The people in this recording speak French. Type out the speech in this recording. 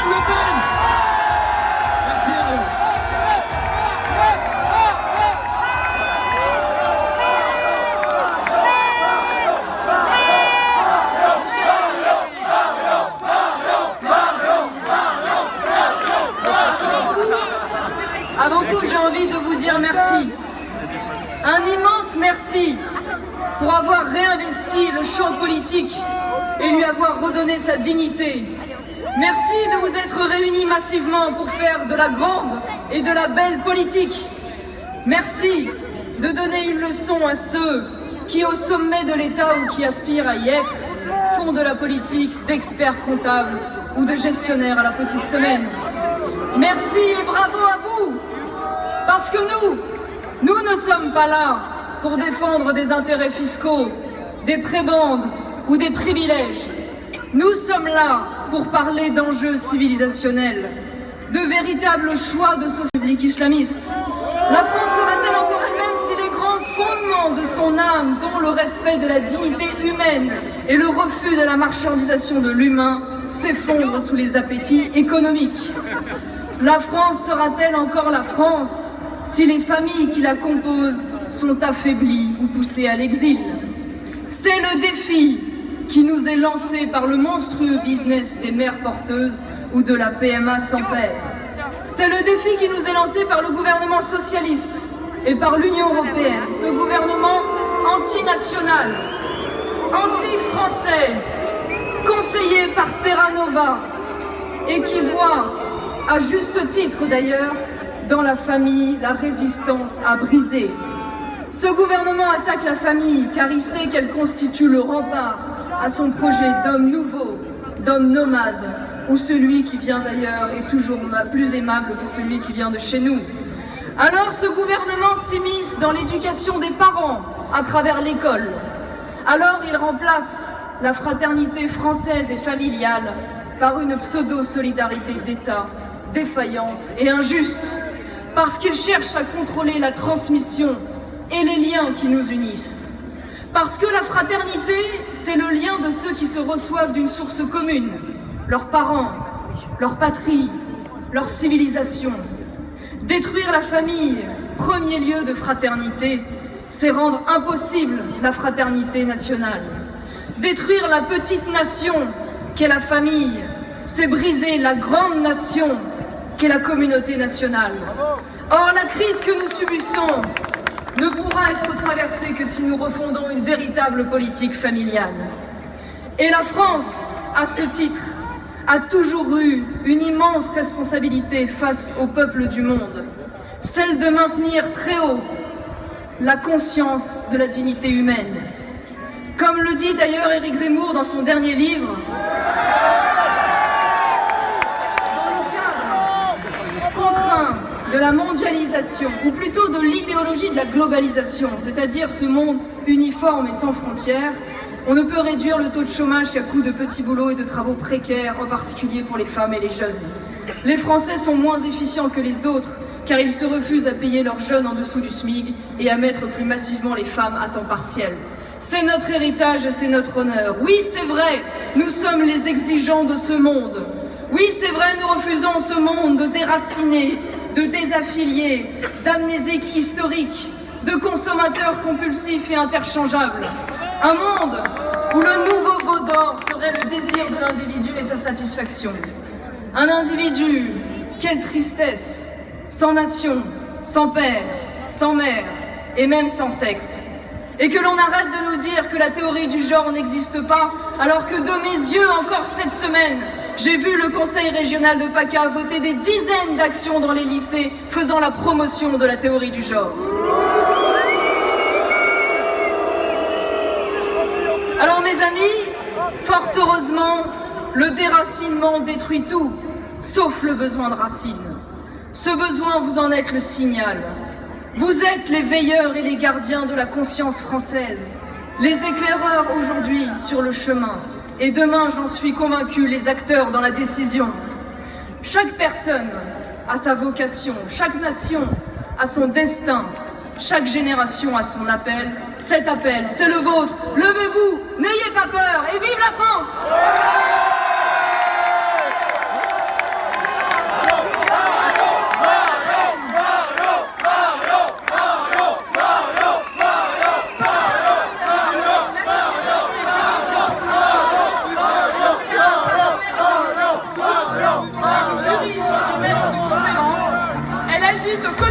Marine Le Pen. Merci à vous. Avant tout, j'ai envie de vous dire merci. Un immense merci pour avoir réinvesti le champ politique et lui avoir redonné sa dignité. Merci de vous être réunis massivement pour faire de la grande et de la belle politique. Merci de donner une leçon à ceux qui, au sommet de l'État ou qui aspirent à y être, font de la politique d'experts comptables ou de gestionnaires à la petite semaine. Merci et bravo à vous, parce que nous ne sommes pas là pour défendre des intérêts fiscaux, des prébendes ou des privilèges. Nous sommes là pour parler d'enjeux civilisationnels, de véritables choix de société publique islamiste. La France sera-t-elle encore elle-même si les grands fondements de son âme, dont le respect de la dignité humaine et le refus de la marchandisation de l'humain, s'effondrent sous les appétits économiques? La France sera-t-elle encore la France si les familles qui la composent sont affaiblies ou poussées à l'exil? C'est le défi qui nous est lancé par le monstrueux business des mères porteuses ou de la PMA sans père. C'est le défi qui nous est lancé par le gouvernement socialiste et par l'Union européenne, ce gouvernement antinational, anti-français, conseillé par Terra Nova et qui voit, à juste titre d'ailleurs, dans la famille, la résistance à briser. Ce gouvernement attaque la famille car il sait qu'elle constitue le rempart à son projet d'homme nouveau, d'homme nomade, où celui qui vient d'ailleurs est toujours plus aimable que celui qui vient de chez nous. Alors ce gouvernement s'immisce dans l'éducation des parents à travers l'école. Alors il remplace la fraternité française et familiale par une pseudo-solidarité d'État défaillante et injuste, parce qu'il cherche à contrôler la transmission et les liens qui nous unissent. Parce que la fraternité, c'est le lien de ceux qui se reçoivent d'une source commune, leurs parents, leur patrie, leur civilisation. Détruire la famille, premier lieu de fraternité, c'est rendre impossible la fraternité nationale. Détruire la petite nation qu'est la famille, c'est briser la grande nation qu'est la communauté nationale. Or, la crise que nous subissons ne pourra être traversée que si nous refondons une véritable politique familiale. Et la France, à ce titre, a toujours eu une immense responsabilité face au peuple du monde, celle de maintenir très haut la conscience de la dignité humaine. Comme le dit d'ailleurs Éric Zemmour dans son dernier livre, de la mondialisation, ou plutôt de l'idéologie de la globalisation, c'est-à-dire ce monde uniforme et sans frontières, on ne peut réduire le taux de chômage qu'à coup de petits boulots et de travaux précaires, en particulier pour les femmes et les jeunes. Les Français sont moins efficients que les autres, car ils se refusent à payer leurs jeunes en dessous du SMIC et à mettre plus massivement les femmes à temps partiel. C'est notre héritage et c'est notre honneur. Oui, c'est vrai, nous sommes les exigeants de ce monde. Oui, c'est vrai, nous refusons ce monde de déraciner, de désaffiliés, d'amnésiques historiques, de consommateurs compulsifs et interchangeables. Un monde où le nouveau veau d'or serait le désir de l'individu et sa satisfaction. Un individu, quelle tristesse, sans nation, sans père, sans mère et même sans sexe. Et que l'on arrête de nous dire que la théorie du genre n'existe pas, alors que de mes yeux, encore cette semaine, j'ai vu le conseil régional de PACA voter des dizaines d'actions dans les lycées faisant la promotion de la théorie du genre. Alors mes amis, fort heureusement, le déracinement détruit tout, sauf le besoin de racines. Ce besoin, vous en êtes le signal. Vous êtes les veilleurs et les gardiens de la conscience française, les éclaireurs aujourd'hui sur le chemin. Et demain, j'en suis convaincu, les acteurs dans la décision. Chaque personne a sa vocation, chaque nation a son destin, chaque génération a son appel. Cet appel, c'est le vôtre. Levez-vous, n'ayez pas peur et vive la France! agite aux côtés